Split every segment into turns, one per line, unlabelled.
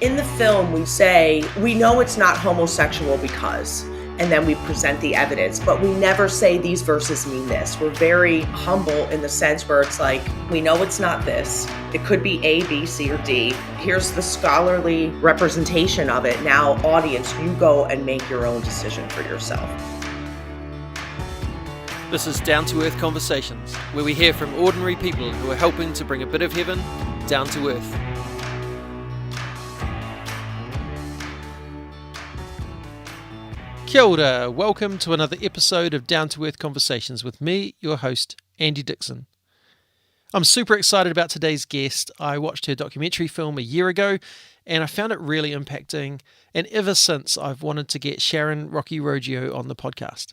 In the film, we say, we know it's not homosexual because, and then we present the evidence, but we never say these verses mean this. We're very humble in the sense where it's like, we know it's not this. It could be A, B, C, or D. Here's the scholarly representation of it. Now, audience, you go and make your own decision for yourself.
This is Down to Earth Conversations, where we hear from ordinary people who are helping to bring a bit of heaven down to earth. Kia ora, welcome to another episode of Down to Earth Conversations with me, your host, Andy Dixon. I'm super excited about today's guest. I watched her documentary film a year ago and I found it really impacting, and ever since I've wanted to get Sharon Rocky Roggio on the podcast.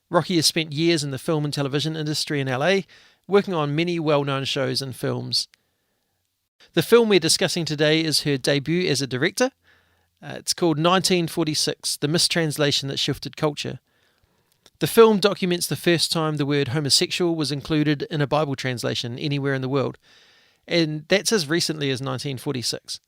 Rocky has spent years in the film and television industry in LA, working on many well-known shows and films. The film we're discussing today is her debut as a director. It's called 1946, The Mistranslation That Shifted Culture. The film documents the first time the word homosexual was included in a Bible translation anywhere in the world, and that's as recently as 1946.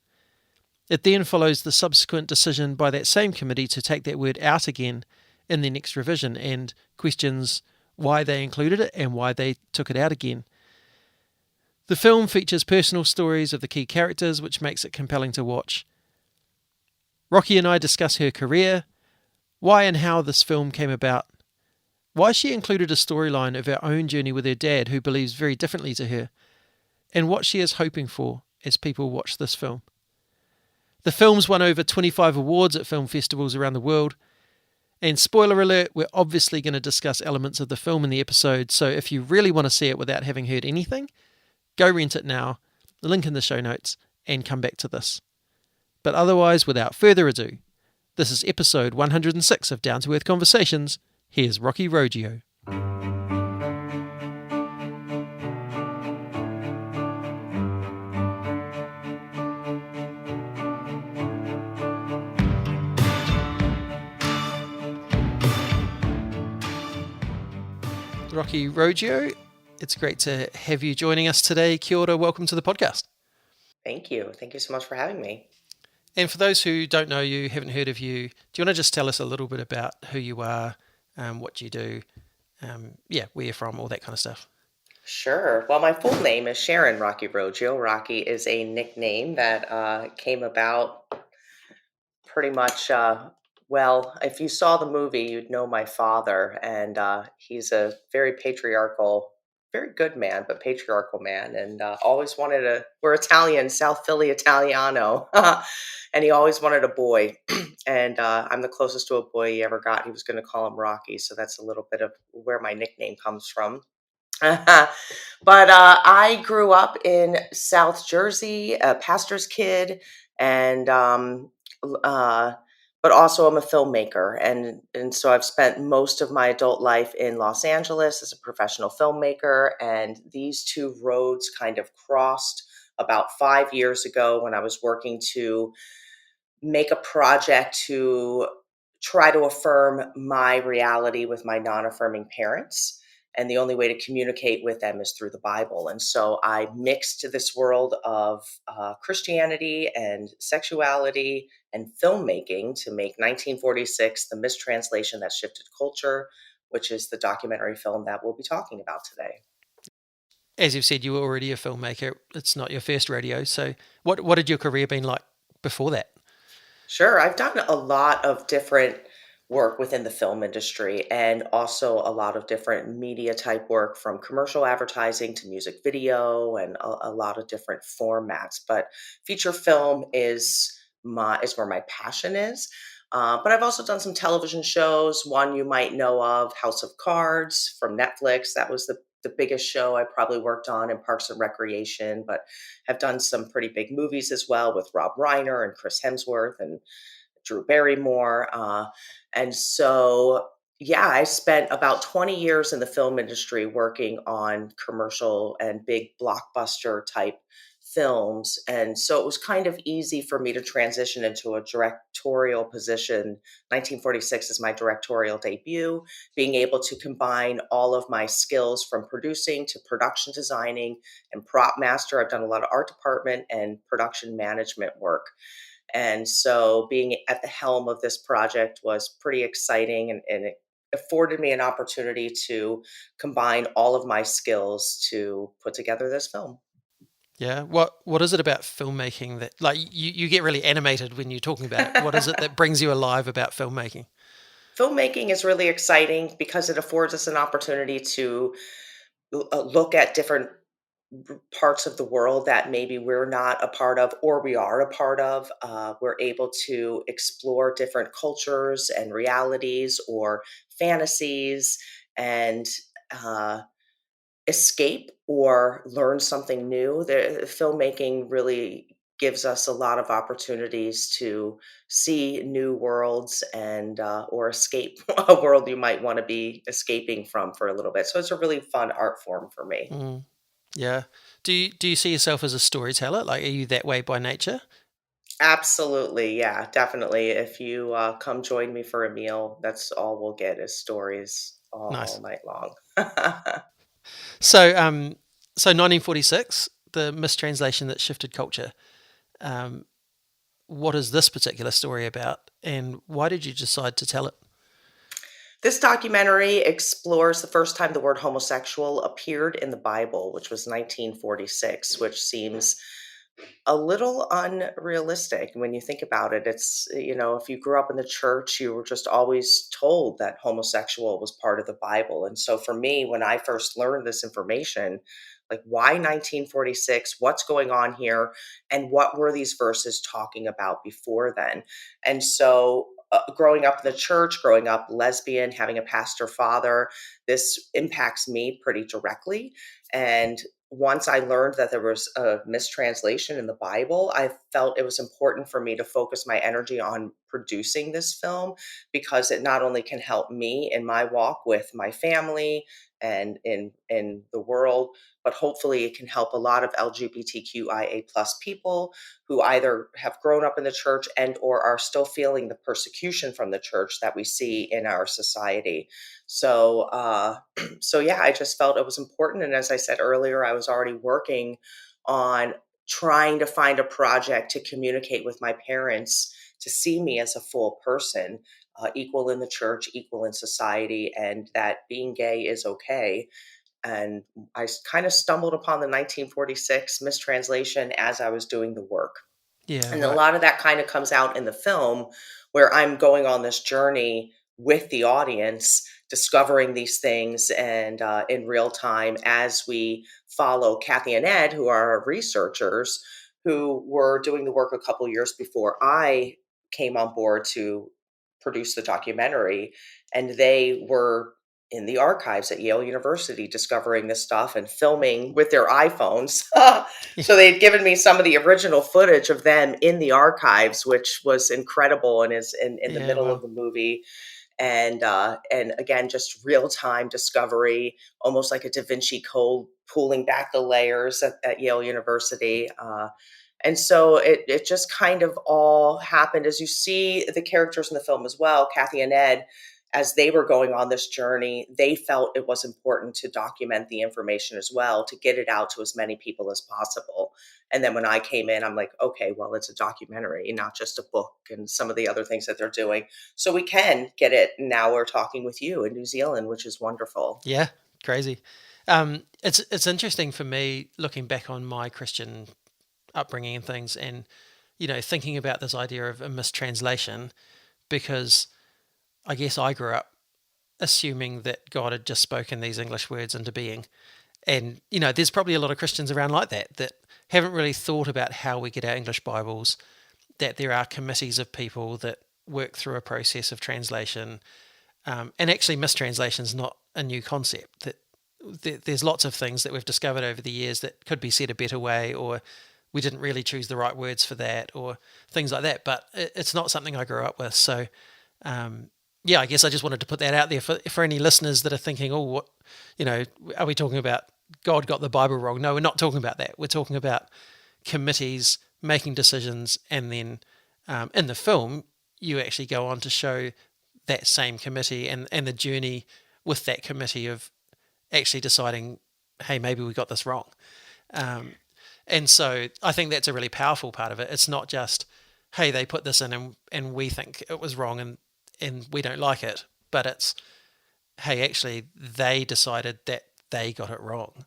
It then follows the subsequent decision by that same committee to take that word out again in their next revision, and questions why they included it and why they took it out again. The film features personal stories of the key characters, which makes it compelling to watch. Rocky and I discuss her career, why and how this film came about, why she included a storyline of her own journey with her dad, who believes very differently to her, and what she is hoping for as people watch this film. The film's won over 25 awards at film festivals around the world, and spoiler alert, we're obviously going to discuss elements of the film in the episode, so if you really want to see it without having heard anything, go rent it now, the link in the show notes, and come back to this. But otherwise, without further ado, this is episode 106 of Down to Earth Conversations. Here's Rocky Roggio. Rocky Roggio, it's great to have you joining us today. Kia ora, welcome to the podcast.
Thank you. Thank you so much for having me.
And for those who don't know you, haven't heard of you, do you want to just tell us a little bit about who you are, what you do, where you're from, all that kind of stuff?
Sure. Well, my full name is Sharon Rocky Roggio. Rocky is a nickname that came about pretty much, if you saw the movie, you'd know my father, and he's a very patriarchal, very good man, but patriarchal man, and always we're Italian, South Philly Italiano, and he always wanted a boy, and I'm the closest to a boy he ever got. He was going to call him Rocky, so that's a little bit of where my nickname comes from. But I grew up in South Jersey, a pastor's kid, and but also I'm a filmmaker, and so I've spent most of my adult life in Los Angeles as a professional filmmaker, and these two roads kind of crossed about 5 years ago when I was working to make a project to try to affirm my reality with my non-affirming parents. And the only way to communicate with them is through the Bible. And so I mixed this world of Christianity and sexuality and filmmaking to make 1946, The Mistranslation That Shifted Culture, which is the documentary film that we'll be talking about today.
As you've said, you were already a filmmaker. It's not your first rodeo. So what had your career been like before that?
Sure. I've done a lot of different work within the film industry and also a lot of different media type work, from commercial advertising to music video and a lot of different formats. But feature film is where my passion is. But I've also done some television shows. One you might know of, House of Cards from Netflix. That was the biggest show I probably worked on in Parks and Recreation, but have done some pretty big movies as well with Rob Reiner and Chris Hemsworth and Drew Barrymore. And so, yeah, I spent about 20 years in the film industry working on commercial and big blockbuster type films. And so it was kind of easy for me to transition into a directorial position. 1946 is my directorial debut, being able to combine all of my skills from producing to production designing and prop master. I've done a lot of art department and production management work. And so being at the helm of this project was pretty exciting, and it afforded me an opportunity to combine all of my skills to put together this film.
Yeah. What is it about filmmaking that like you get really animated when you're talking about it? What is it that brings you alive about filmmaking?
Filmmaking is really exciting because it affords us an opportunity to look at different parts of the world that maybe we're not a part of or we are a part of. We're able to explore different cultures and realities or fantasies and uh, escape or learn something new. The filmmaking really gives us a lot of opportunities to see new worlds and or escape a world you might want to be escaping from for a little bit. So it's a really fun art form for me.
Mm, yeah. Do you see yourself as a storyteller? Like, are you that way by nature?
Absolutely, yeah, definitely. If you come join me for a meal, that's all we'll get is stories all
Nice.
night long.
So, so 1946, the mistranslation that shifted culture. Um, what is this particular story about, and why did you decide to tell it?
This documentary explores the first time the word homosexual appeared in the Bible, which was 1946, which seems a little unrealistic when you think about it. It's, if you grew up in the church, you were just always told that homosexual was part of the Bible. And so for me, when I first learned this information, like why 1946? What's going on here? And what were these verses talking about before then? And so growing up in the church, growing up lesbian, having a pastor father, this impacts me pretty directly. And once I learned that there was a mistranslation in the Bible, I felt it was important for me to focus my energy on producing this film because it not only can help me in my walk with my family and in the world, but hopefully it can help a lot of LGBTQIA plus people who either have grown up in the church and or are still feeling the persecution from the church that we see in our society. So so yeah, I just felt it was important. And as I said earlier, I was already working on trying to find a project to communicate with my parents to see me as a full person, equal in the church, equal in society, and that being gay is okay. And I kind of stumbled upon the 1946 mistranslation as I was doing the work.
Yeah,
And a
right.
lot of that kind of comes out in the film where I'm going on this journey with the audience, discovering these things and in real time as we follow Kathy and Ed, who are our researchers, who were doing the work a couple years before I came on board to produce the documentary. And they were in the archives at Yale University discovering this stuff and filming with their iPhones. So they'd given me some of the original footage of them in the archives, which was incredible and is in the
Yeah,
middle
wow.
of the movie. And again, just real time discovery, almost like a Da Vinci Code, pulling back the layers at Yale University. And so it just kind of all happened as you see the characters in the film as well, Kathy and Ed, as they were going on this journey, they felt it was important to document the information as well, to get it out to as many people as possible. And then when I came in, I'm like, okay, well, it's a documentary, not just a book and some of the other things that they're doing. So we can get it. Now we're talking with you in New Zealand, which is wonderful.
Yeah, crazy. It's interesting for me looking back on my Christian upbringing and things, and thinking about this idea of a mistranslation, because I guess I grew up assuming that God had just spoken these English words into being. And, there's probably a lot of Christians around like that haven't really thought about how we get our English Bibles, that there are committees of people that work through a process of translation. And actually, mistranslation is not a new concept. There's lots of things that we've discovered over the years that could be said a better way, or we didn't really choose the right words for that, or things like that. But it's not something I grew up with. So, yeah, I guess I just wanted to put that out there for any listeners that are thinking, oh, what, are we talking about God got the Bible wrong? No, we're not talking about that. We're talking about committees making decisions, and then in the film you actually go on to show that same committee and the journey with that committee of actually deciding, hey, maybe we got this wrong. Um, and so I think that's a really powerful part of it. It's not just, hey, they put this in and we think it was wrong and we don't like it, but it's, hey, actually, they decided that they got it wrong.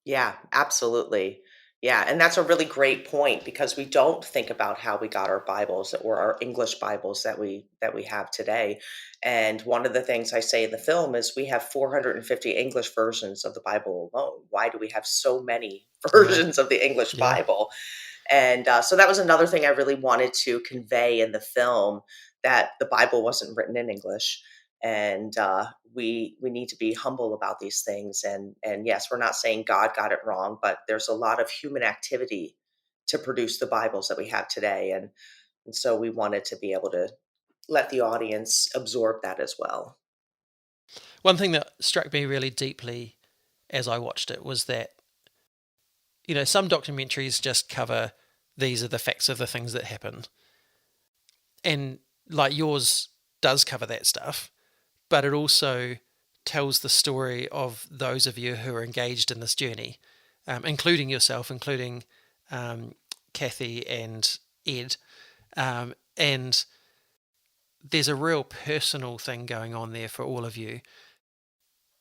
Yeah, absolutely. Yeah, and that's a really great point because we don't think about how we got our Bibles or our English Bibles that we have today. And one of the things I say in the film is we have 450 English versions of the Bible alone. Why do we have so many
Yeah,
versions of the English
yeah.
Bible? And so that was another thing I really wanted to convey in the film, that the Bible wasn't written in English, and we need to be humble about these things. And yes, we're not saying God got it wrong, but there's a lot of human activity to produce the Bibles that we have today, and so we wanted to be able to let the audience absorb that as well.
One thing that struck me really deeply as I watched it was that, some documentaries just cover these are the facts of the things that happened. And like yours does cover that stuff, but it also tells the story of those of you who are engaged in this journey, including yourself, including Kathy and Ed. And there's a real personal thing going on there for all of you.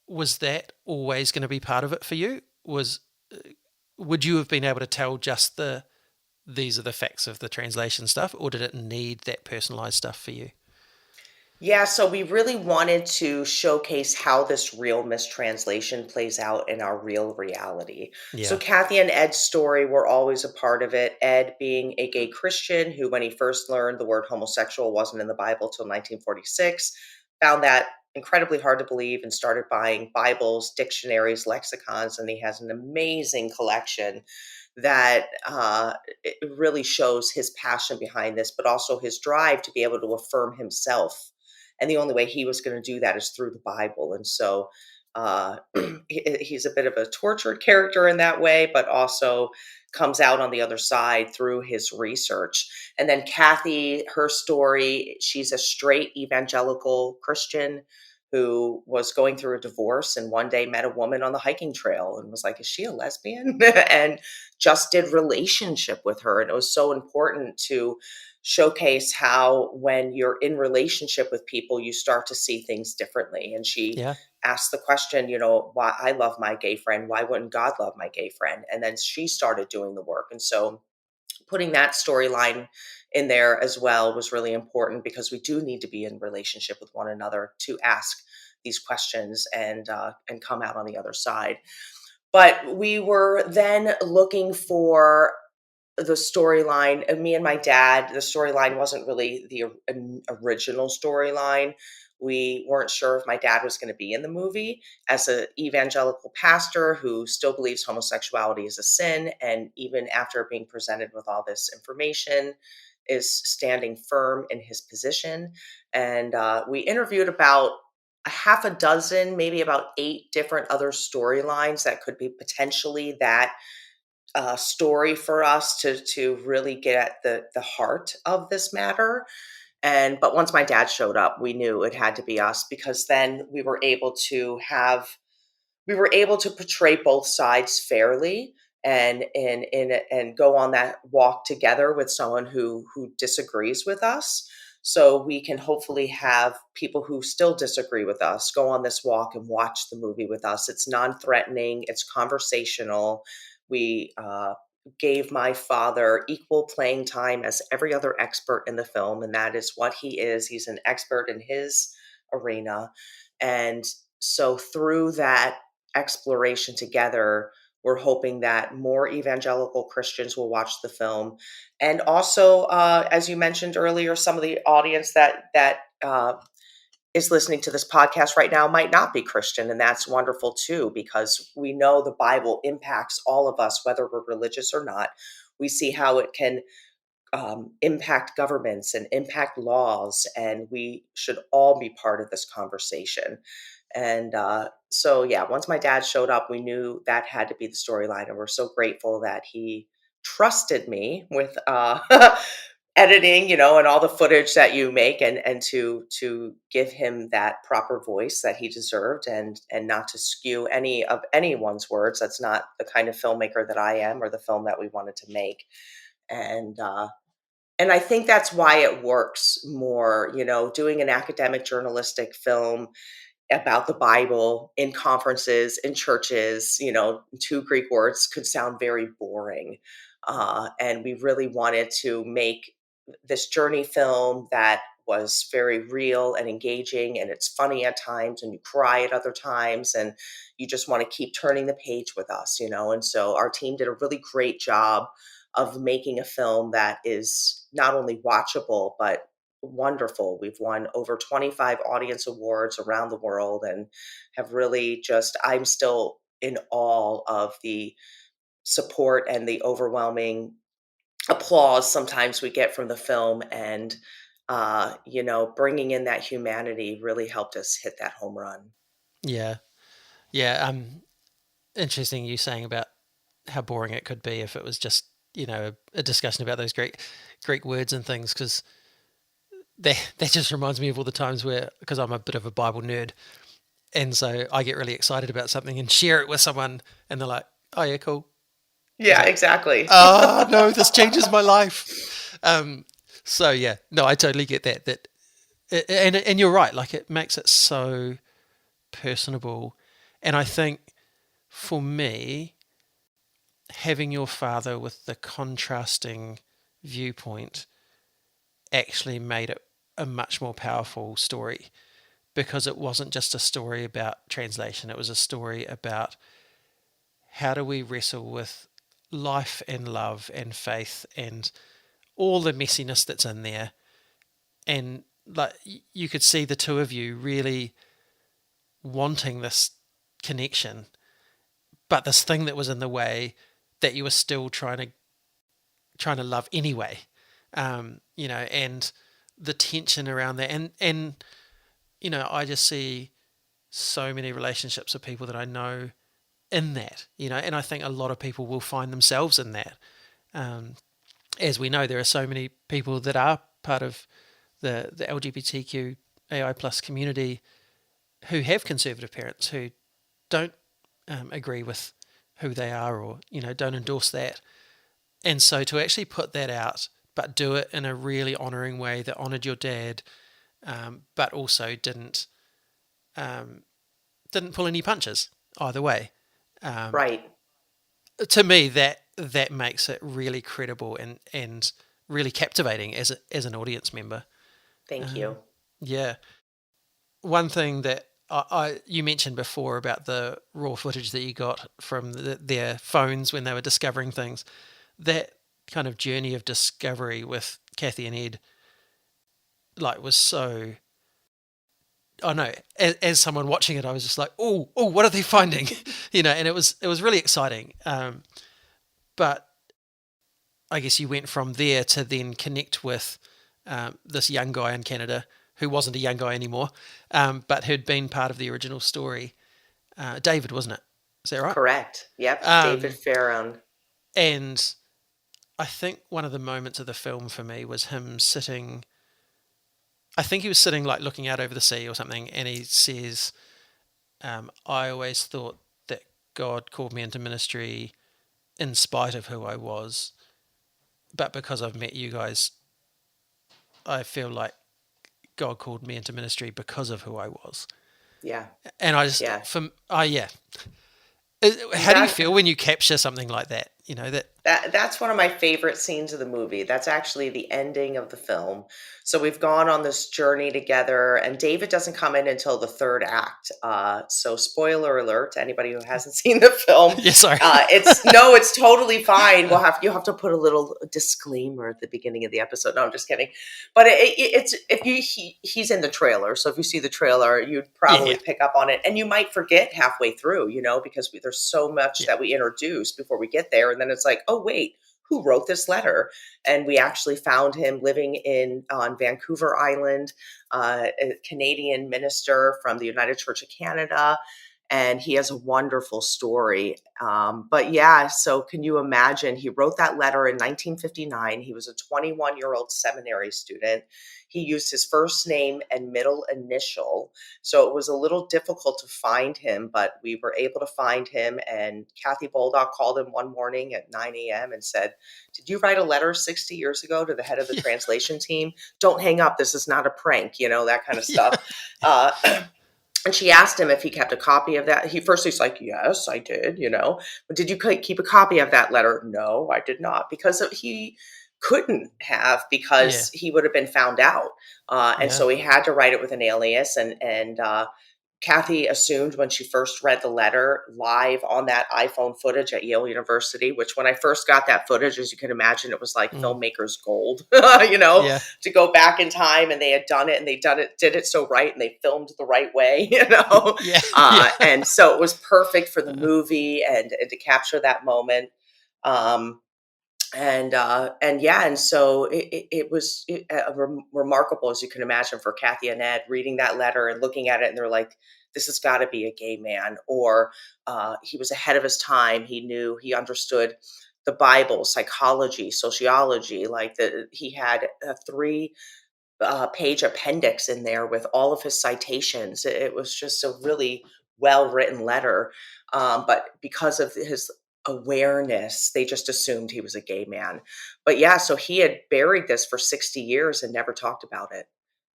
Was that always going to be part of it for you? Would you have been able to tell just these are the facts of the translation stuff, or did it need that personalized stuff for you?
Yeah, so we really wanted to showcase how this real mistranslation plays out in our real reality. So
Yeah,
Kathy and Ed's story were always a part of it. Ed being a gay Christian who, when he first learned the word homosexual wasn't in the Bible till 1946, found that incredibly hard to believe and started buying Bibles, dictionaries, lexicons, and he has an amazing collection that it really shows his passion behind this, but also his drive to be able to affirm himself, and the only way he was going to do that is through the Bible. And so he's a bit of a tortured character in that way, but also comes out on the other side through his research. And then Kathy, her story, she's a straight evangelical Christian who was going through a divorce and one day met a woman on the hiking trail and was like, is she a lesbian? And just did relationship with her. And it was so important to showcase how when you're in relationship with people, you start to see things differently. And she
yeah,
asked the question, why I love my gay friend, why wouldn't God love my gay friend? And then she started doing the work. And so putting that storyline in there as well was really important because we do need to be in relationship with one another to ask these questions and come out on the other side. But we were then looking for the storyline. And me and my dad, the storyline wasn't really the original storyline. We weren't sure if my dad was going to be in the movie as an evangelical pastor who still believes homosexuality is a sin, and even after being presented with all this information is standing firm in his position. And we interviewed about a half a dozen, maybe about 8 different other storylines that could be potentially that story for us to really get at the heart of this matter. And but once my dad showed up, we knew it had to be us because then we were able to portray both sides fairly and go on that walk together with someone who disagrees with us, so we can hopefully have people who still disagree with us go on this walk and watch the movie with us. It's non-threatening, it's conversational. We gave my father equal playing time as every other expert in the film, and that is what he is. He's an expert in his arena. And so through that exploration together, we're hoping that more evangelical Christians will watch the film, and also, as you mentioned earlier, some of the audience that is listening to this podcast right now might not be Christian, and that's wonderful too, because we know the Bible impacts all of us, whether we're religious or not. We see how it can impact governments and impact laws, and we should all be part of this conversation. And so, yeah, once my dad showed up, we knew that had to be the storyline, and we're so grateful that he trusted me with editing, and all the footage that you make, and to give him that proper voice that he deserved, and not to skew any of anyone's words. That's not the kind of filmmaker that I am, or the film that we wanted to make. And uh, and I think that's why it works more, doing an academic journalistic film about the Bible in conferences, in churches, two Greek words could sound very boring. And we really wanted to make this journey film that was very real and engaging, and it's funny at times, and you cry at other times, and you just want to keep turning the page with us. And so our team did a really great job of making a film that is not only watchable, but wonderful. We've won over 25 audience awards around the world, and have really I'm still in awe of the support and the overwhelming applause sometimes we get from the film. And, bringing in that humanity really helped us hit that home run.
Yeah. Yeah. Interesting you saying about how boring it could be if it was just, a discussion about those Greek words and things, because that just reminds me of all the times where, because I'm a bit of a Bible nerd, and so I get really excited about something and share it with someone, and they're like, "Oh yeah, cool." It's
Yeah,
like,
exactly.
"Oh no, this changes my life." So yeah, no, I totally get that. And you're right. Like, it makes it so personable, and I think for me, having your father with the contrasting viewpoint actually made it a much more powerful story, because it wasn't just a story about translation, it was a story about how do we wrestle with life and love and faith and all the messiness that's in there. And like, you could see the two of you really wanting this connection, but this thing that was in the way that you were still trying to love anyway. And the tension around that, and I just see so many relationships of people that I know in that, and I think a lot of people will find themselves in that. Um, as we know, there are so many people that are part of the LGBTQAI plus community who have conservative parents who don't agree with who they are, or don't endorse that. And so to actually put that out, but do it in a really honouring way that honoured your dad, but also um, didn't pull any punches either way. Um,
Right.
to me, that makes it really credible and really captivating as an audience member.
Thank
Um,
you.
yeah, one thing that you mentioned before about the raw footage that you got from their phones when they were discovering things, that kind of journey of discovery with Kathy and Ed, like, was so. I know, as someone watching it, I was just like, oh, what are they finding? And it was really exciting. But I guess you went from there to then connect with this young guy in Canada who wasn't a young guy anymore, but who'd been part of the original story. David, wasn't it? Is that right?
Correct. Yep. David
Um,
Farron.
and I think one of the moments of the film for me was him sitting. I think he was sitting, like, looking out over the sea or something, and he says, "I always thought that God called me into ministry in spite of who I was, but because I've met you guys, I feel like God called me into ministry because of who I was."
Yeah.
And I just,
Yeah.
yeah. How do you
That
feel when you capture something like that?
that's one of my favorite scenes of the movie. That's actually the ending of the film. So we've gone on this journey together, and David doesn't come in until the third act. So spoiler alert to anybody who hasn't seen the film.
Yeah, sorry.
It's totally fine. You have to put a little disclaimer at the beginning of the episode. No, I'm just kidding. But it's if he's in the trailer. So if you see the trailer, you'd
Yeah,
probably
yeah,
pick up on it, and you might forget halfway through, because there's so much
yeah.
that we introduce before we get there, and then it's like, oh wait, who wrote this letter? And we actually found him living in on Vancouver Island, a Canadian minister from the United Church of Canada. and he has a wonderful story. But yeah, so can you imagine? He wrote that letter in 1959. He was a 21-year-old seminary student. He used his first name and middle initial. So it was a little difficult to find him, but we were able to find him. And Kathy Boldock called him one morning at 9 a.m. and said, "Did you write a letter 60 years ago to the head of the
Yeah.
translation team? Don't hang up. This is not a prank," that kind of
Yeah.
stuff. Uh, and she asked him if he kept a copy of that. He's like, "Yes, I did. But did you keep a copy of that letter?" "No, I did not," because he couldn't have,
Yeah.
because he would have been found out. And
Yeah.
so he had to write it with an alias. And Kathy assumed, when she first read the letter live on that iPhone footage at Yale University, which, when I first got that footage, as you can imagine, it was like
Mm.
filmmakers gold,
Yeah.
to go back in time, and they had done it, and did it so right, and they filmed the right way,
Yeah. Yeah.
and so it was perfect for the movie, and to capture that moment. Um, and yeah, and so it was remarkable, as you can imagine, for Kathy and Ed reading that letter and looking at it, and they're like, "This has got to be a gay man," or he was ahead of his time. He understood the Bible, psychology, sociology. Like, he had a three page appendix in there with all of his citations. It was just a really well written letter. But because of his awareness, they just assumed he was a gay man. But yeah, so he had buried this for 60 years and never talked about it.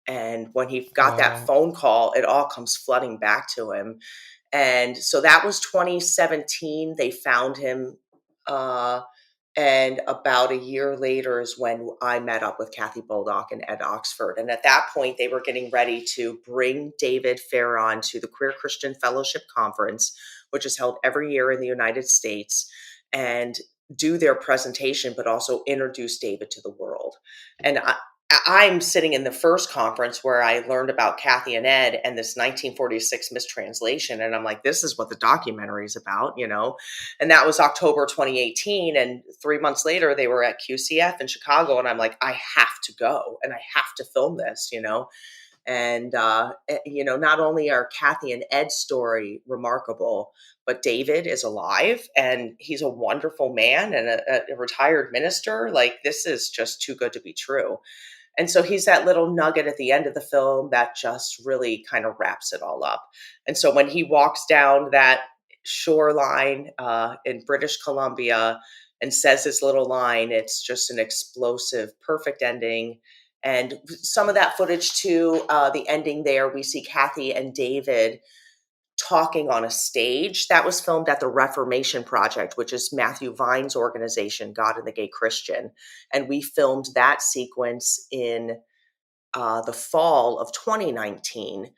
And when he got that
Wow.
phone call, it all comes flooding back to him. And so that was 2017. They found him. And about a year later is when I met up with Kathy Boldock and Ed Oxford. And at that point, they were getting ready to bring David Farron to the Queer Christian Fellowship Conference, which is held every year in the United States, and do their presentation, but also introduce David to the world. And I'm sitting in the first conference where I learned about Kathy and Ed and this 1946 mistranslation. And I'm like, this is what the documentary is about. And that was October 2018. And 3 months later, they were at QCF in Chicago. And I'm like, I have to go and I have to film this. And not only are Kathy and Ed's story remarkable, but David is alive and he's a wonderful man and a retired minister. Like, this is just too good to be true. And so he's that little nugget at the end of the film that just really kind of wraps it all up. And so when he walks down that shoreline in British Columbia and says this little line, it's just an explosive, perfect ending. And some of that footage too, the ending there, we see Kathy and David talking on a stage. That was filmed at the Reformation Project, which is Matthew Vine's organization, God and the Gay Christian. And we filmed that sequence in the fall of 2019,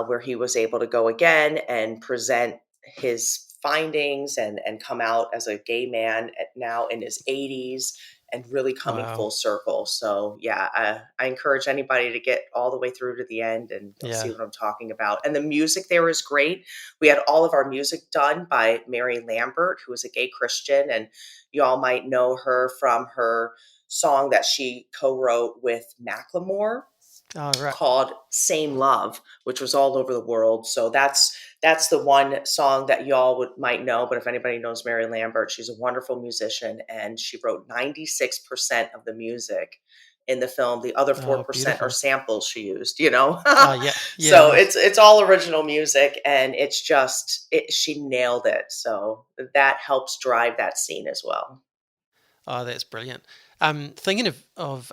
where he was able to go again and present his findings and come out as a gay man now in his 80s and really coming
Wow.
full circle. So yeah, I encourage anybody to get all the way through to the end, and they'll see
Yeah.
what I'm talking about. And the music there is great. We had all of our music done by Mary Lambert, who is a gay Christian, and you all might know her from her song that she co-wrote with Macklemore
Oh, right.
called Same Love, which was all over the world. So that's the one song that y'all might know. But if anybody knows Mary Lambert, she's a wonderful musician, and she wrote 96% of the music in the film. The other
Oh,
4% are
beautiful.
samples she used.
Oh, yeah. Yeah.
So
Nice.
it's all original music, and she nailed it. So that helps drive that scene as well.
Oh, that's brilliant. Thinking of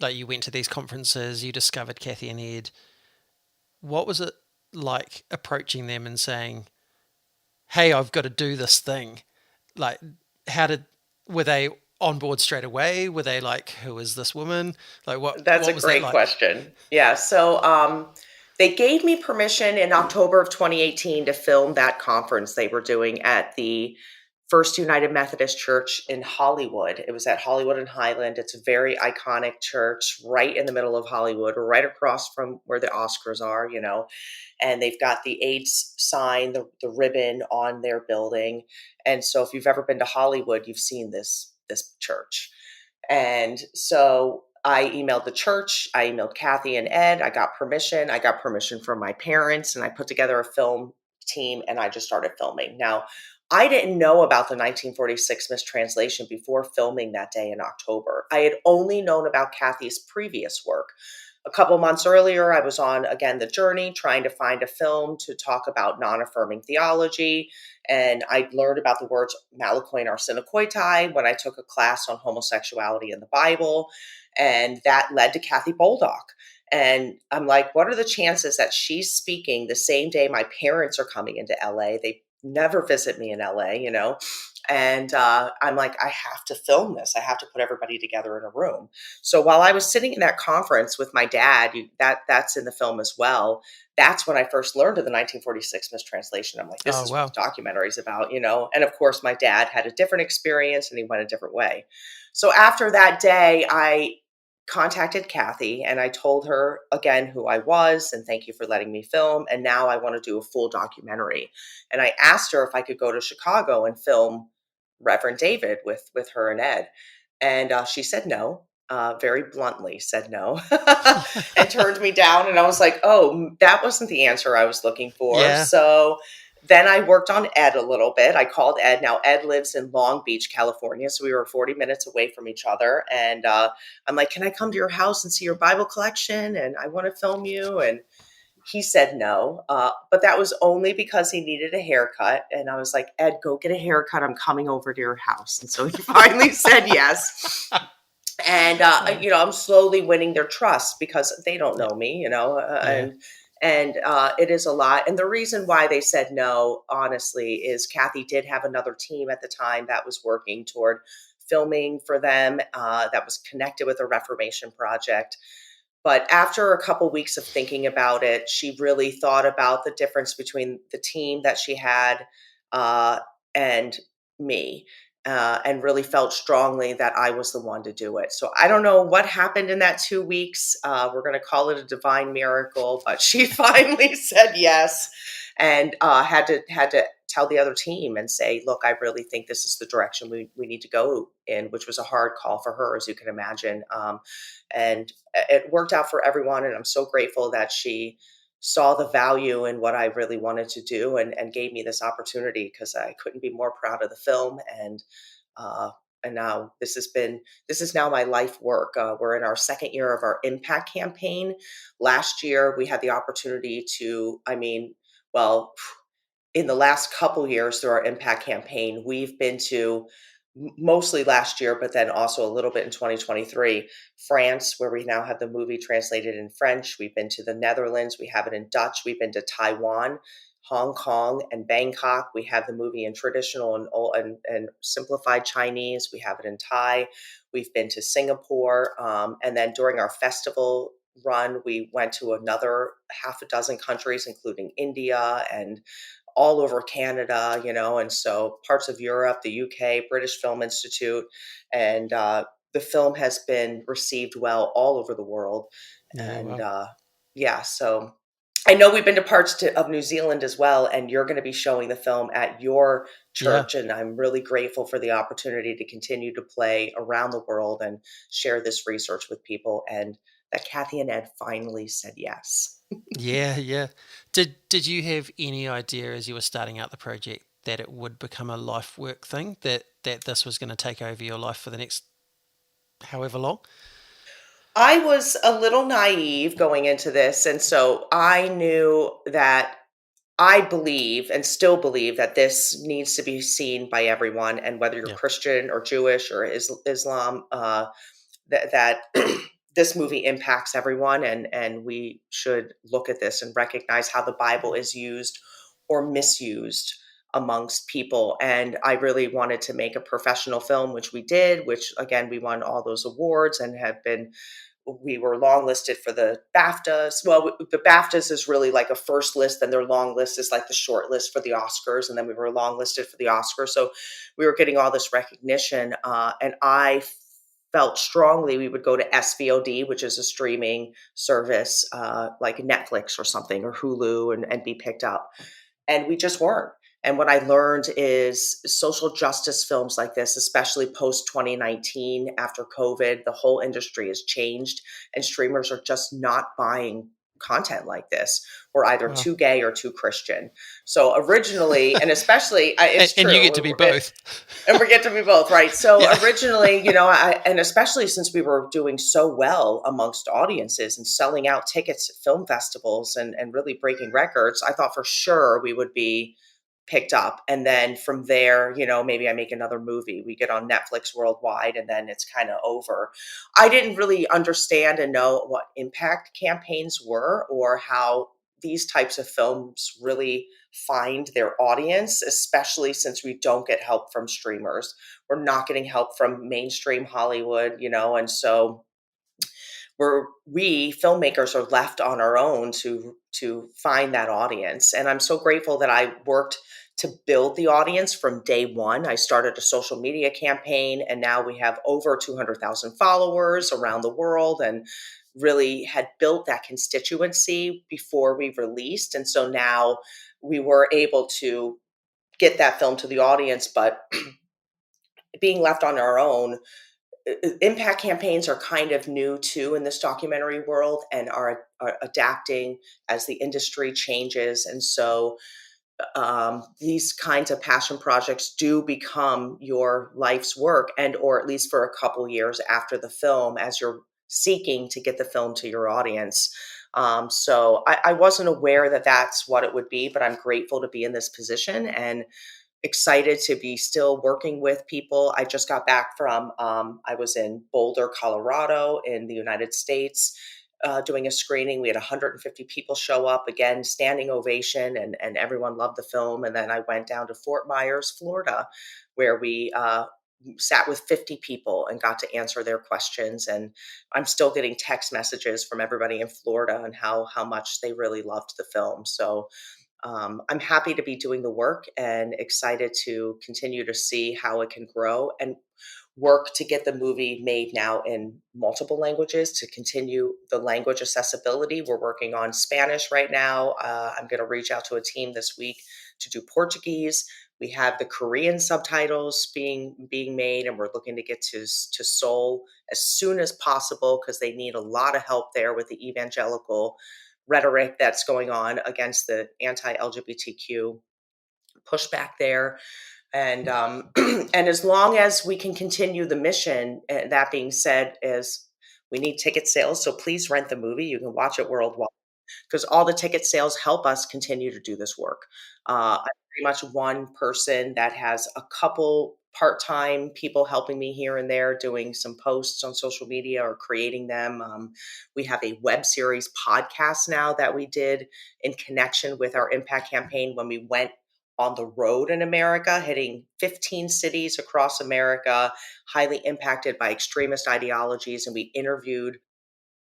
like, you went to these conferences, you discovered Kathy and Ed. What was it like approaching them and saying, "Hey, I've got to do this thing"? Like, how did were they on board straight away? Were they like, "Who is this woman?" Like, what
That's a
what was that
great
like?
question. Yeah. So they gave me permission in October of 2018 to film that conference they were doing at the First United Methodist Church in Hollywood. It was at Hollywood and Highland. It's a very iconic church right in the middle of Hollywood, right across from where the Oscars are. And they've got the AIDS sign, the ribbon on their building. And so if you've ever been to Hollywood, you've seen this church. And so I emailed the church, I emailed Kathy and Ed, I got permission from my parents, and I put together a film team, and I just started filming. Now, I didn't know about the 1946 mistranslation before filming that day in October. I had only known about Kathy's previous work. A couple months earlier, I was on, again, the journey trying to find a film to talk about non affirming theology. And I learned about the words Malakoi and Arsenokoitai when I took a class on homosexuality in the Bible. And that led to Kathy Boldock. And I'm like, what are the chances that she's speaking the same day my parents are coming into LA? They never visit me in LA, you know? And I'm like, I have to film this. I have to put everybody together in a room. So while I was sitting in that conference with my dad, that's in the film as well. That's when I first learned of the 1946 mistranslation. I'm like, this
Oh,
is what
wow.
the documentary is about, you know? And of course, my dad had a different experience and he went a different way. So after that day, I contacted Kathy and I told her again who I was and thank you for letting me film. And now I want to do a full documentary. And I asked her if I could go to Chicago and film Reverend David with her and Ed. And she said no, very bluntly said no, and turned me down. And I was like, oh, that wasn't the answer I was looking for.
Yeah.
So then I worked on Ed a little bit. I called Ed. Now, Ed lives in Long Beach, California. So we were 40 minutes away from each other. And I'm like, can I come to your house and see your Bible collection? And I want to film you. And he said no, but that was only because he needed a haircut. And I was like, Ed, go get a haircut. I'm coming over to your house. And so he finally said yes. And
Uh,
I'm slowly winning their trust because they don't
yeah.
know me,
Yeah.
and it is a lot. And the reason why they said no, honestly, is Kathy did have another team at the time that was working toward filming for them, that was connected with a Reformation project. But after a couple weeks of thinking about it, she really thought about the difference between the team that she had, uh, and me, and really felt strongly that I was the one to do it. So I don't know what happened in that 2 weeks. We're going to call it a divine miracle, but she finally said yes, and had to tell the other team and say, "Look, I really think this is the direction we need to go in," which was a hard call for her, as you can imagine. And it worked out for everyone, and I'm so grateful that she saw the value in what I really wanted to do and gave me this opportunity because I couldn't be more proud of the film. Uh, and now this is now my life work. We're in our second year of our impact campaign. Last year we had the opportunity to, well, in the last couple years through our impact campaign, we've been to mostly last year, but then also a little bit in 2023, France, where we now have the movie translated in French. We've been to the Netherlands. We have it in Dutch. We've been to Taiwan, Hong Kong, and Bangkok. We have the movie in traditional and simplified Chinese. We have it in Thai. We've been to Singapore. And then during our festival run, we went to another half a dozen countries, including India and all over Canada, and so parts of Europe, the UK, British Film Institute, and the film has been received well all over the world.
Yeah.
And
Wow.
yeah, so I know we've been to of New Zealand as well, and you're going to be showing the film at your
Yeah.
church, and I'm really grateful for the opportunity to continue to play around the world and share this research with people, and that Kathy and Ed finally said yes.
Yeah. Yeah. Did you have any idea as you were starting out the project that it would become a life work thing, that this was going to take over your life for the next however long?
I was a little naive going into this, and so I knew that I believe and still believe that this needs to be seen by everyone, and whether you're
Yeah.
Christian or Jewish or Islam, that this movie impacts everyone, and we should look at this and recognize how the Bible is used or misused amongst people. And I really wanted to make a professional film, which we did, which again we won all those awards and have been, we were long listed for the BAFTAs. Well, the BAFTAs is really like a first list, and their long list is like the short list for the Oscars, and then we were long listed for the Oscars. So we were getting all this recognition, and I felt strongly we would go to SVOD, which is a streaming service, like Netflix or something, or Hulu, and be picked up. And we just weren't. And what I learned is social justice films like this, especially post 2019 after COVID, the whole industry has changed, and streamers are just not buying content like this. We're either
Wow.
too gay or too Christian. So originally, and especially, it's
And you
true.
get to be both.
And we get to be both, right? So
Yeah.
originally, and especially since we were doing so well amongst audiences and selling out tickets at film festivals and really breaking records, I thought for sure we would be picked up. And then from there, maybe I make another movie, we get on Netflix worldwide, and then it's kind of over. I didn't really understand and know what impact campaigns were or how these types of films really find their audience, especially since we don't get help from streamers. We're not getting help from mainstream Hollywood, and so we filmmakers are left on our own to find that audience. And I'm so grateful that I worked to build the audience from day one. I started a social media campaign, and now we have over 200,000 followers around the world, and really had built that constituency before we released. And so now we were able to get that film to the audience, but being left on our own, impact campaigns are kind of new too in this documentary world and are adapting as the industry changes. And so these kinds of passion projects do become your life's work, and or at least for a couple years after the film, as you're seeking to get the film to your audience. So I wasn't aware that that's what it would be, but I'm grateful to be in this position and excited to be still working with people. I just got back from, I was in Boulder, Colorado in the United States, doing a screening. We had 150 people show up, again, standing ovation, and everyone loved the film. And then I went down to Fort Myers, Florida, where we sat with 50 people and got to answer their questions. And I'm still getting text messages from everybody in Florida and how much they really loved the film. So I'm happy to be doing the work and excited to continue to see how it can grow and work to get the movie made now in multiple languages to continue the language accessibility. We're working on Spanish right now. I'm going to reach out to a team this week to do Portuguese. We have the Korean subtitles being made, and we're looking to get to Seoul as soon as possible because they need a lot of help there with the evangelical rhetoric that's going on against the anti-LGBTQ pushback there. And and as long as we can continue the mission, that being said, is we need ticket sales. So please rent the movie. You can watch it worldwide because all the ticket sales help us continue to do this work. I'm pretty much one person that has a couple part-time people helping me here and there doing some posts on social media or creating them. We have a web series podcast now that we did in connection with our impact campaign when we went on the road in America, hitting 15 cities across America, highly impacted by extremist ideologies. And we interviewed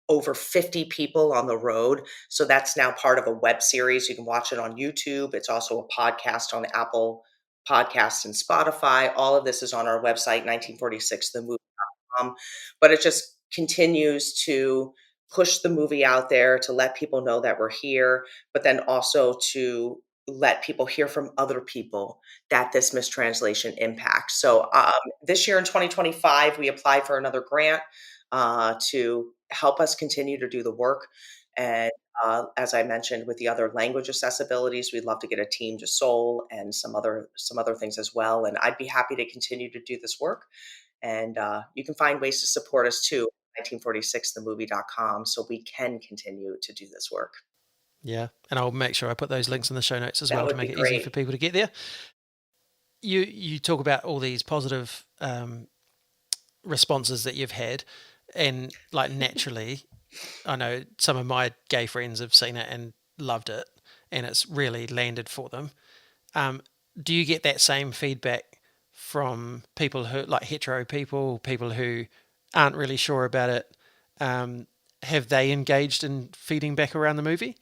over 50 people on the road. So that's now part of a web series. You can watch it on YouTube. It's also a podcast on Apple Podcasts and Spotify. All of this is on our website, 1946 the movie. But it just continues to push the movie out there to let people know that we're here, but then also to let people hear from other people that this mistranslation impacts. So this year in 2025, we applied for another grant to help us continue to do the work. And as I mentioned, with the other language accessibilities, we'd love to get a team to Seoul and some other things as well. And I'd be happy to continue to do this work. And you can find ways to support us too, 1946themovie.com, so we can continue to do this work.
Yeah. And I'll make sure I put those links in the show notes as
That
well to
would
make
be
it easy for
great.
people to get there. You talk about all these positive responses that you've had, and like naturally, I know some of my gay friends have seen it and loved it, and it's really landed for them. Do you get that same feedback from people who, like hetero people who aren't really sure about it? Have they engaged in feeding back around the movie?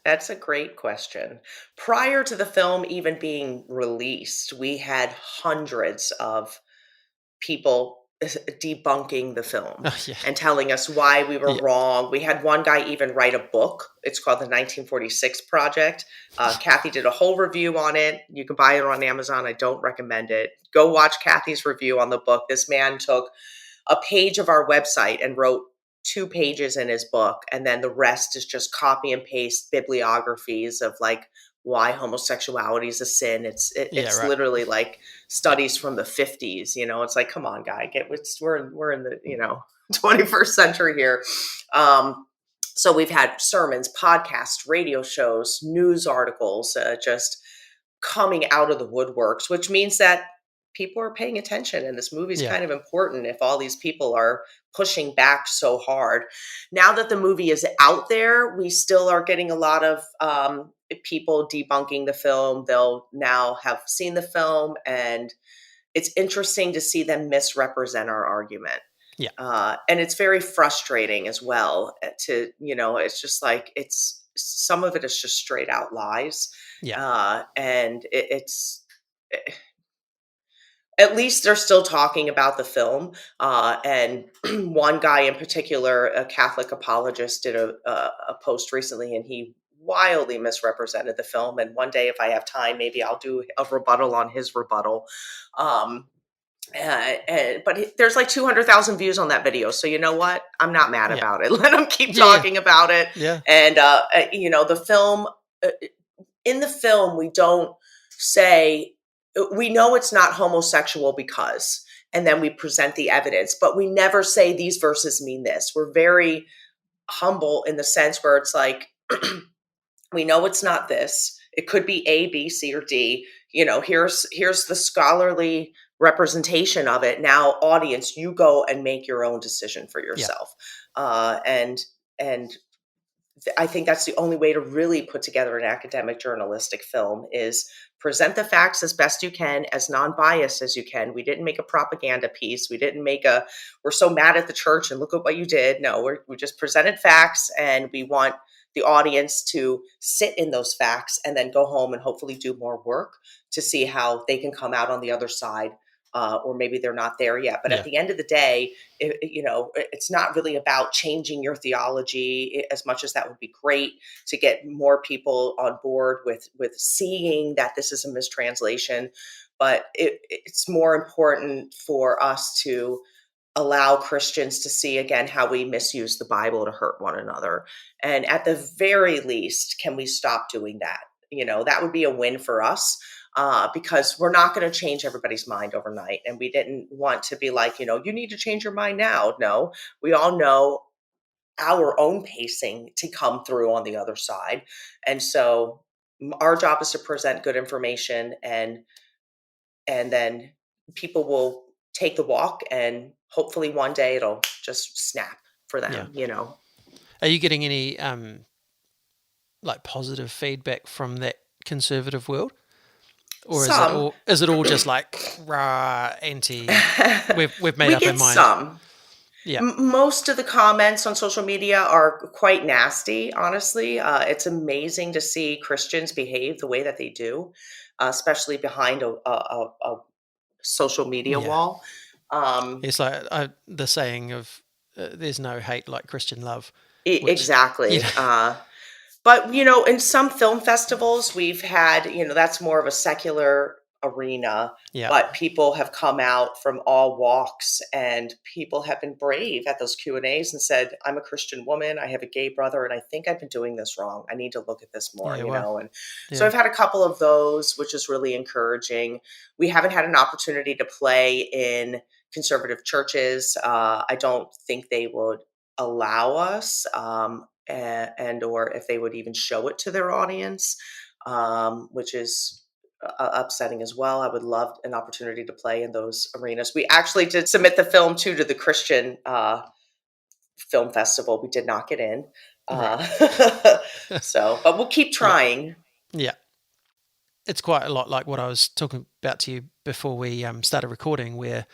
That's a great question. Prior to the film even being released, we had hundreds of people debunking the film
Oh, yeah.
and telling us why we were
Yeah.
wrong. We had one guy even write a book. It's called the 1946 Project. Kathy did a whole review on it. You can buy it on Amazon. I don't recommend it. Go watch Kathy's review on the book. This man took a page of our website and wrote 2 pages in his book, and then the rest is just copy and paste bibliographies of like why homosexuality is a sin.
Yeah,
It's
right.
literally like
Yeah,
studies from the 50s. It's like, come on, guy, we're in the 21st century here. So we've had sermons, podcasts, radio shows, news articles, just coming out of the woodworks, which means that people are paying attention, and this movie's
yeah,
kind of important if all these people are pushing back so hard. Now that the movie is out there, we still are getting a lot of people debunking the film. They'll now have seen the film, and it's interesting to see them misrepresent our argument.
yeah,
And it's very frustrating as well it's just like, it's some of it is just straight out lies.
yeah,
And at least they're still talking about the film. And one guy in particular, a Catholic apologist, did a post recently, and he wildly misrepresented the film. And one day, if I have time, maybe I'll do a rebuttal on his rebuttal. Um, but there's like 200,000 views on that video. So you know what? I'm not mad
yeah,
about it. Let them keep
yeah, yeah,
talking about it.
yeah,
And, the film, uh, in the film, we don't say, we know it's not homosexual because, and then we present the evidence, but we never say these verses mean this. We're very humble in the sense where it's like, we know it's not this. It could be A, B, C, or D. Here's the scholarly representation of it. Now, audience, you go and make your own decision for
yeah,
yourself. And I think that's the only way to really put together an academic journalistic film is present the facts as best you can, as non-biased as you can. We didn't make a propaganda piece. We didn't make we're so mad at the church and look at what you did. No, we just presented facts, and we want the audience to sit in those facts and then go home and hopefully do more work to see how they can come out on the other side. Or maybe they're not there yet. But at
yeah,
the end of the day, it's not really about changing your theology, as much as that would be great to get more people on board with seeing that this is a mistranslation. But it's more important for us to allow Christians to see again how we misuse the Bible to hurt one another. And at the very least, can we stop doing that? That would be a win for us, because we're not going to change everybody's mind overnight. And we didn't want to be like, you need to change your mind now. No, we all know our own pacing to come through on the other side. And so our job is to present good information, and then people will take the walk, and hopefully one day it'll just snap for
yeah.
them.
Are you getting any like positive feedback from that conservative world, or
Some.
is it all just like rah anti? We've made
We
up our
get
mind.
some.
Yeah,
Most of the comments on social media are quite nasty, honestly. It's amazing to see Christians behave the way that they do, especially behind a social media
yeah.
wall. Um,
It's like the saying of "there's no hate like Christian love," which you know,
exactly. But, in some film festivals, we've had, that's more of a secular arena,
yeah,
but people have come out from all walks, and people have been brave at those Q&As and said, I'm a Christian woman, I have a gay brother, and I think I've been doing this wrong. I need to look at this more,
yeah. Well,
And so
yeah,
I've had a couple of those, which is really encouraging. We haven't had an opportunity to play in conservative churches. I don't think they would allow us. And or if they would even show it to their audience, which is upsetting as well. I would love an opportunity to play in those arenas. We actually did submit the film to the Christian film festival. We did not get in.
right.
Uh, but we'll keep
Yeah,
trying.
yeah. It's quite a lot like what I was talking about to you before we started recording, where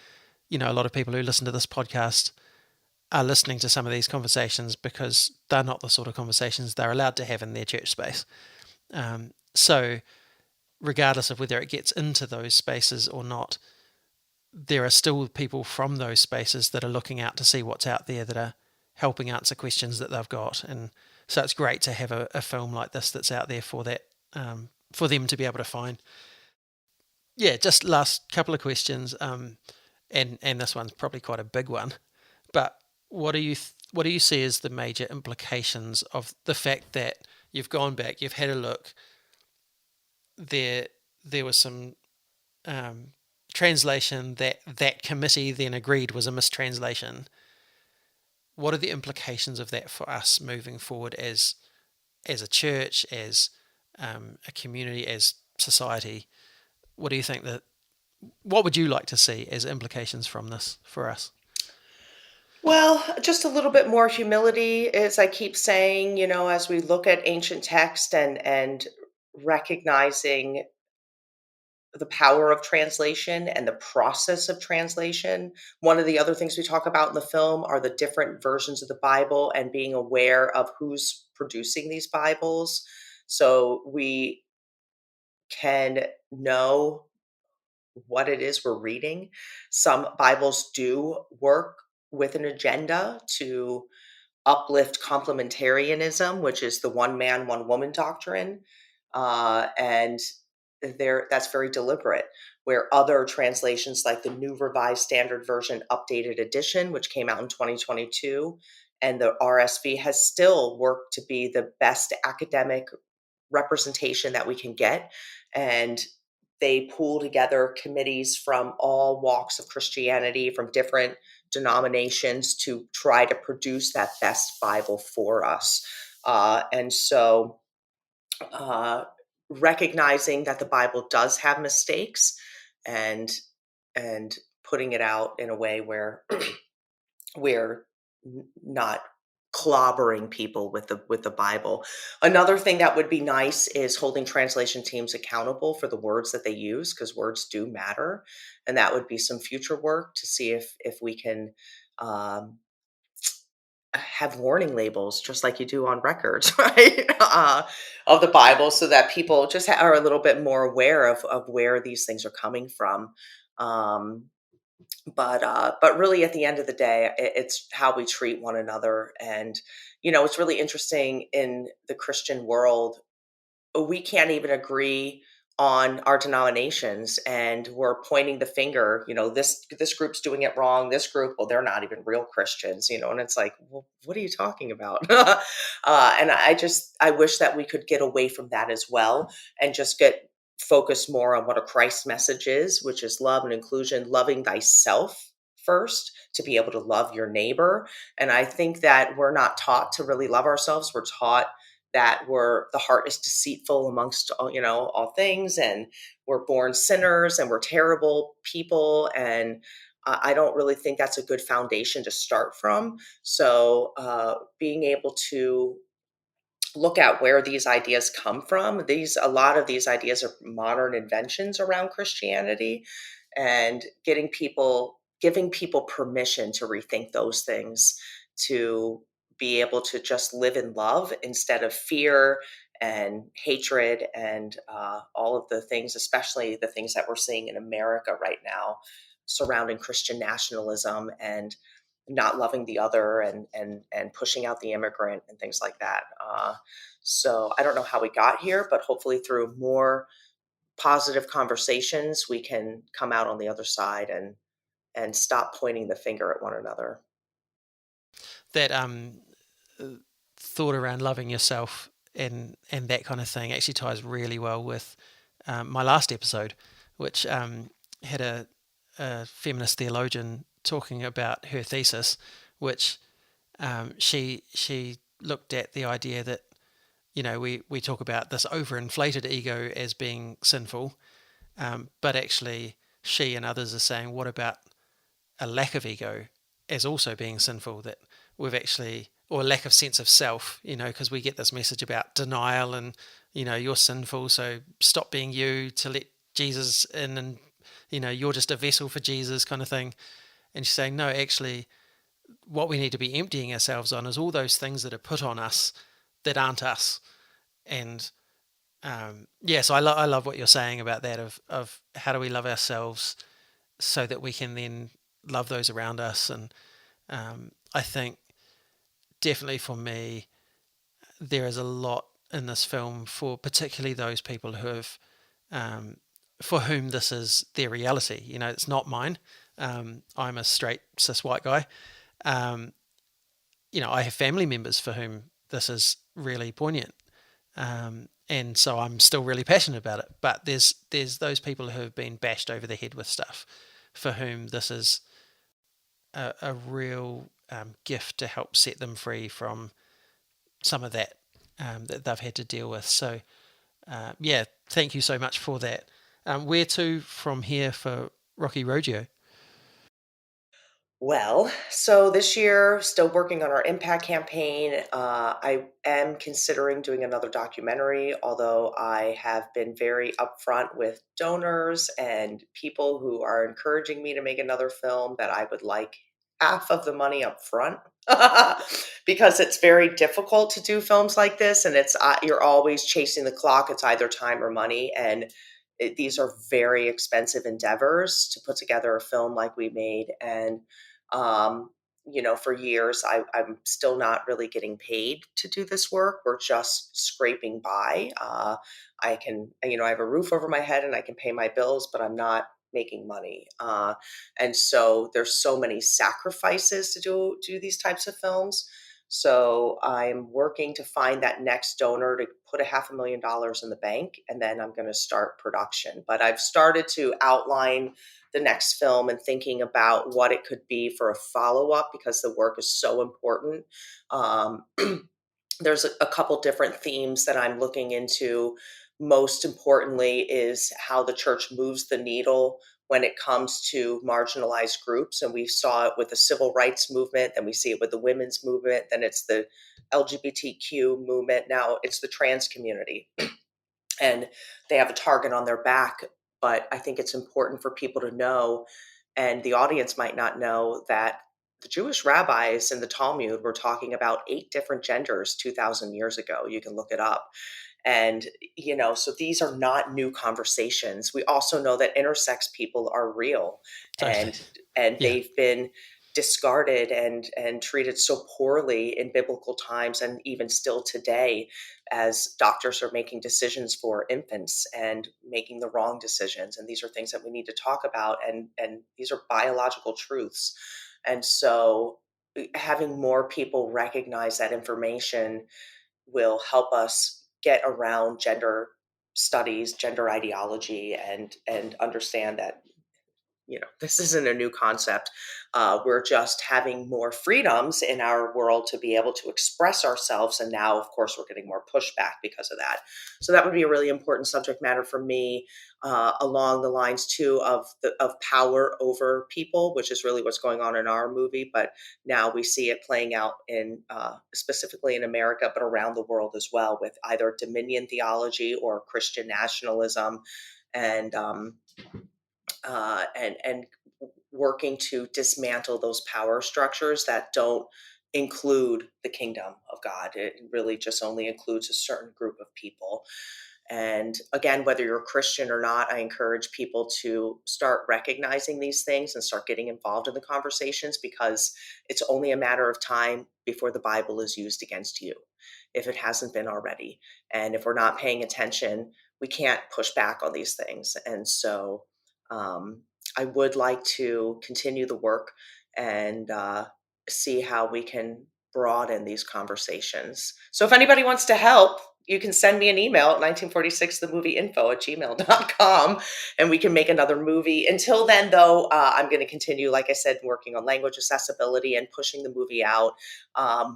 a lot of people who listen to this podcast are listening to some of these conversations because they're not the sort of conversations they're allowed to have in their church space. So, regardless of whether it gets into those spaces or not, there are still people from those spaces that are looking out to see what's out there, that are helping answer questions that they've got. And so it's great to have a film like this that's out there for that, for them to be able to find. Yeah, just last couple of questions, and this one's probably quite a big one, but what do you what do you see as the major implications of the fact that you've gone back, you've had a look, there there was some um, translation that that committee then agreed was a mistranslation. What are the implications of that for us moving forward as a church, as a community, as society? What do you think that? What would you like to see as implications from this for us?
Well, just a little bit more humility, as I keep saying, as we look at ancient text and recognizing the power of translation and the process of translation. One of the other things we talk about in the film are the different versions of the Bible and being aware of who's producing these Bibles. So we can know what it is we're reading. Some Bibles do work with an agenda to uplift complementarianism, which is the one man, one woman doctrine. And that's very deliberate. Where other translations, like the New Revised Standard Version Updated Edition, which came out in 2022, and the RSV has still worked to be the best academic representation that we can get. And they pool together committees from all walks of Christianity, from different denominations, to try to produce that best Bible for us. And so, uh, recognizing that the Bible does have mistakes, and and putting it out in a way where we're not clobbering people with the Bible. Another thing that would be nice is holding translation teams accountable for the words that they use, because words do matter, and that would be some future work to see if we can um, have warning labels just like you do on records, right? Of the Bible, so that people just are a little bit more aware of where these things are coming from. Um, but really, at the end of the day, it's how we treat one another. And it's really interesting in the Christian world. We can't even agree on our denominations, and we're pointing the finger. This group's doing it wrong, this group, well, they're not even real Christians. And it's like, well, what are you talking about? And I wish that we could get away from that as well, and just get focused more on what a Christ message is, which is love and inclusion, loving thyself first to be able to love your neighbor. And I think that we're not taught to really love ourselves. We're taught that the heart is deceitful amongst all things, and we're born sinners, and we're terrible people. And I don't really think that's a good foundation to start from. So being able to look at where these ideas come from. A lot of these ideas are modern inventions around Christianity, and giving people permission to rethink those things, to be able to just live in love instead of fear and hatred, and all of the things, especially the things that we're seeing in America right now surrounding Christian nationalism and not loving the other, and pushing out the immigrant and things like that. So I don't know how we got here, but hopefully through more positive conversations, we can come out on the other side and stop pointing the finger at one another.
That thought around loving yourself and that kind of thing actually ties really well with my last episode, which had a feminist theologian talking about her thesis, which she looked at the idea that we talk about this overinflated ego as being sinful, but actually she and others are saying, what about a lack of ego as also being sinful? That we've actually, or a lack of sense of self, because we get this message about denial and, you're sinful, so stop being you to let Jesus in, and, you're just a vessel for Jesus kind of thing. And she's saying, no, actually, what we need to be emptying ourselves on is all those things that are put on us that aren't us. And so I love what you're saying about that of how do we love ourselves so that we can then love those around us. And I think definitely for me, there is a lot in this film for particularly those people who have, for whom this is their reality. It's not mine. I'm a straight cis white guy. Um, I have family members for whom this is really poignant, and so I'm still really passionate about it. But there's those people who have been bashed over the head with stuff, for whom this is a real gift to help set them free from some of that that they've had to deal with. So yeah, thank you so much for that. Where to from here for Rocky Roggio?
Well, so this year, still working on our impact campaign. I am considering doing another documentary, although I have been very upfront with donors and people who are encouraging me to make another film that I would like half of the money up front because it's very difficult to do films like this, and it's you're always chasing the clock. It's either time or money, and these are very expensive endeavors to put together a film like we made. And um, for years, I'm still not really getting paid to do this work. We're just scraping by. I can, I have a roof over my head and I can pay my bills, but I'm not making money. And so there's so many sacrifices to do these types of films. So I'm working to find that next donor to put $500,000 in the bank, and then I'm going to start production. But I've started to outline the next film and thinking about what it could be for a follow up because the work is so important. Um, there's a couple different themes that I'm looking into. Most importantly, is how the church moves the needle when it comes to marginalized groups. And we saw it with the civil rights movement, then we see it with the women's movement, then it's the LGBTQ movement, now it's the trans community. And they have a target on their back. But I think it's important for people to know, and the audience might not know, that the Jewish rabbis in the Talmud were talking about 8 different genders 2,000 years ago. You can look it up. And, so these are not new conversations. We also know that intersex people are real,
Totally.
and
Yeah,
they've been discarded and treated so poorly in biblical times and even still today, as doctors are making decisions for infants and making the wrong decisions. And these are things that we need to talk about, and these are biological truths. And so having more people recognize that information will help us get around gender studies, gender ideology, and understand that this isn't a new concept. We're just having more freedoms in our world to be able to express ourselves, and now, of course, we're getting more pushback because of that. So that would be a really important subject matter for me, along the lines too of power over people, which is really what's going on in our movie. But now we see it playing out in specifically in America, but around the world as well, with either dominion theology or Christian nationalism, and and working to dismantle those power structures that don't include the kingdom of God. It really just only includes a certain group of people. And again, whether you're a Christian or not, I encourage people to start recognizing these things and start getting involved in the conversations, because it's only a matter of time before the Bible is used against you, if it hasn't been already. And if we're not paying attention, we can't push back on these things. And so um, I would like to continue the work and see how we can broaden these conversations. So if anybody wants to help, you can send me an email at 1946themovieinfo@gmail.com, and we can make another movie. Until then, though, I'm going to continue, like I said, working on language accessibility and pushing the movie out.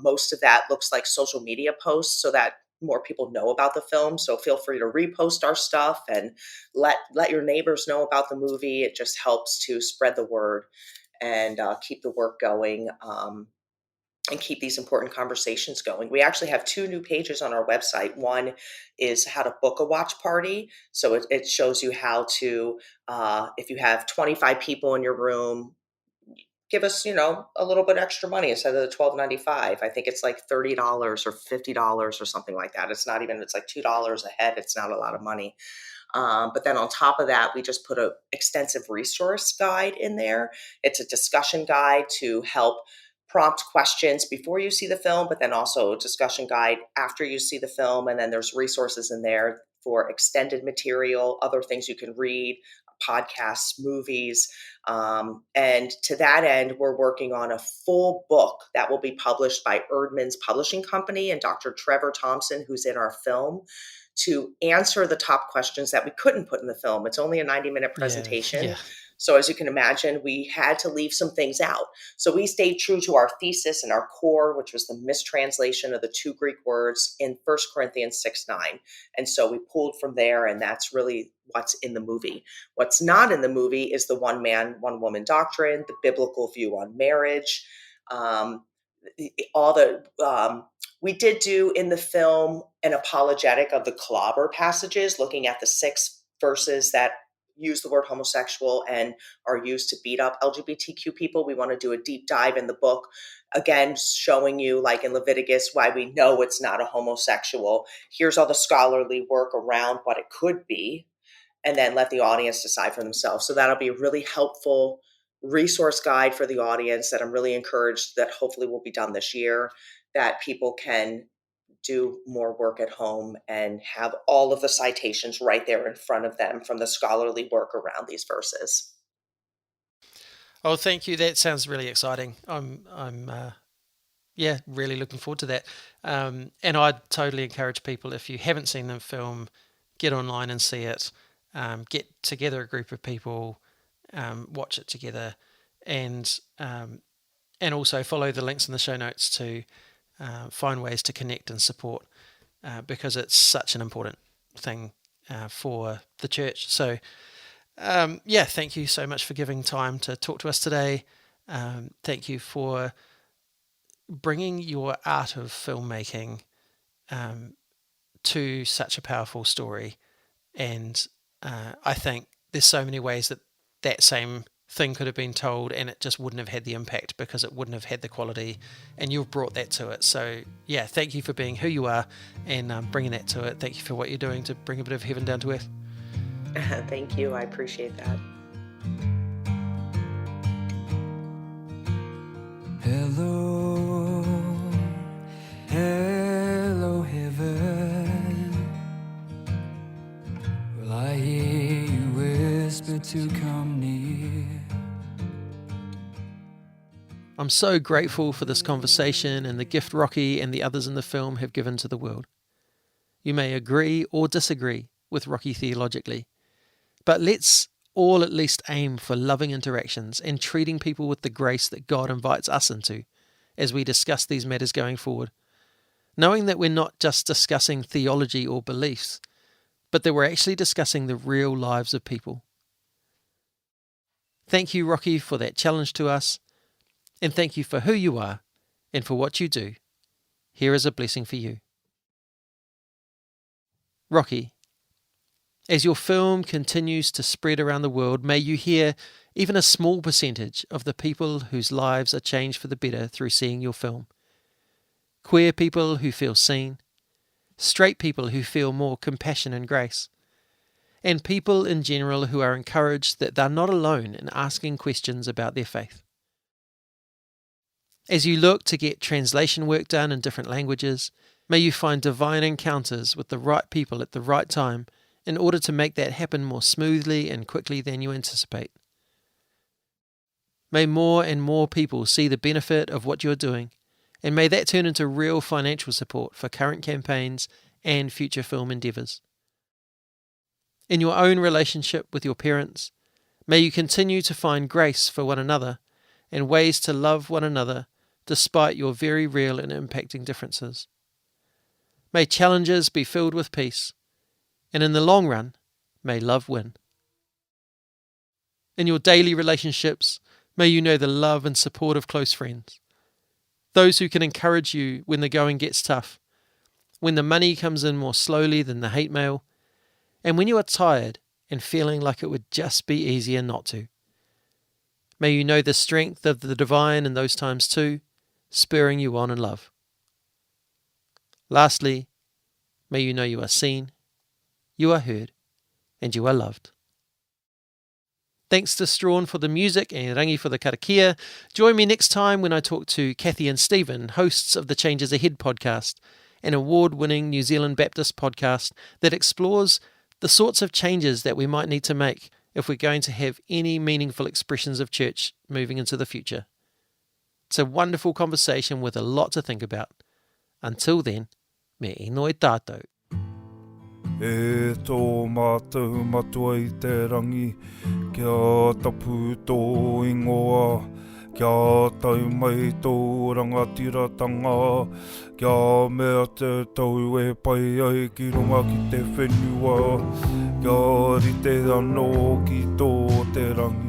Most of that looks like social media posts so that more people know about the film. So feel free to repost our stuff and let your neighbors know about the movie. It just helps to spread the word and keep the work going. And keep these important conversations going. We actually have 2 new pages on our website. One is how to book a watch party. So it shows you how to, if you have 25 people in your room, give us, a little bit extra money instead of the $12.95. I think it's like $30 or $50 or something like that. It's not even, it's like $2 a head. It's not a lot of money. But then on top of that, we just put an extensive resource guide in there. It's a discussion guide to help prompt questions before you see the film, but then also a discussion guide after you see the film. And then there's resources in there for extended material, other things you can read, podcasts, movies. And to that end, we're working on a full book that will be published by Erdman's Publishing Company and Dr. Trevor Thompson, who's in our film, to answer the top questions that we couldn't put in the film. It's only a 90-minute
Yeah.
presentation. So as you can imagine, we had to leave some things out. So we stayed true to our thesis and our core, which was the mistranslation of the two Greek words in 1 Corinthians 6:9. And so we pulled from there, and that's really what's in the movie. What's not in the movie is the one man, one woman doctrine, the biblical view on marriage, all the we did do in the film an apologetic of the clobber passages, looking at the 6 verses that use the word homosexual and are used to beat up LGBTQ people. We want to do a deep dive in the book, again, showing you, like in Leviticus, why we know it's not a homosexual. Here's all the scholarly work around what it could be, and then let the audience decide for themselves. So that'll be a really helpful resource guide for the audience that I'm really encouraged that hopefully will be done this year, that people can do more work at home and have all of the citations right there in front of them from the scholarly work around these verses.
Oh, thank you. That sounds really exciting. I'm really looking forward to that. And I'd totally encourage people, if you haven't seen the film, get online and see it. Get together a group of people, watch it together, and also follow the links in the show notes to find ways to connect and support, because it's such an important thing for the church. So, thank you so much for giving time to talk to us today. Thank you for bringing your art of filmmaking to such a powerful story. And I think there's so many ways that same thing could have been told and it just wouldn't have had the impact because it wouldn't have had the quality, and you've brought that to it. So yeah, thank you for being who you are and bringing that to it. Thank you for what you're doing to bring a bit of heaven down to earth.
Thank you. I appreciate that.
Hello, hello heaven. Will I hear you whisper to come near?
I'm so grateful for this conversation and the gift Rocky and the others in the film have given to the world. You may agree or disagree with Rocky theologically, but let's all at least aim for loving interactions and treating people with the grace that God invites us into as we discuss these matters going forward, knowing that we're not just discussing theology or beliefs, but that we're actually discussing the real lives of people. Thank you, Rocky, for that challenge to us, and thank you for who you are and for what you do. Here is a blessing for you. Rocky, as your film continues to spread around the world, may you hear even a small percentage of the people whose lives are changed for the better through seeing your film. Queer people who feel seen, straight people who feel more compassion and grace, and people in general who are encouraged that they're not alone in asking questions about their faith. As you look to get translation work done in different languages, may you find divine encounters with the right people at the right time in order to make that happen more smoothly and quickly than you anticipate. May more and more people see the benefit of what you're doing, and may that turn into real financial support for current campaigns and future film endeavours. In your own relationship with your parents, may you continue to find grace for one another and ways to love one another despite your very real and impacting differences. May challenges be filled with peace, and in the long run, may love win. In your daily relationships, may you know the love and support of close friends, those who can encourage you when the going gets tough, when the money comes in more slowly than the hate mail, and when you are tired and feeling like it would just be easier not to. May you know the strength of the divine in those times too, spurring you on in love. Lastly, may you know you are seen, you are heard, and you are loved. Thanks to Strawn for the music and Rangi for the karakia. Join me next time when I talk to Kathy and Stephen, hosts of the Changes Ahead podcast, an award-winning New Zealand Baptist podcast that explores the sorts of changes that we might need to make if we're going to have any meaningful expressions of church moving into the future. It's a wonderful conversation with a lot to think about. Until then, me inoi tātou.
E tō mātou matua I te rangi, kia tapu tō ingoa, kia tau mai tō rangatiratanga, kia mea te tau e pai ai ki runga ki te whenua, kia rite anō ki tō te rangi.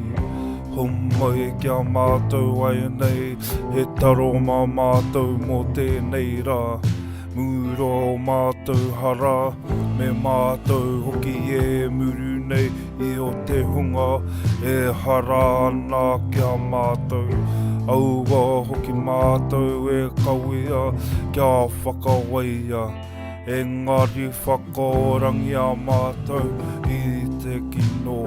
Homai kia mātou ai nei, he taro mā mātou mō tēnei rā. Muro mātou hara, me mātou hoki e muru nei I o te hunga, e hara ana kia mātou. Aua hoki mātou e kawea, kia whakawaia, engari whakaorangi a mātou I te kino.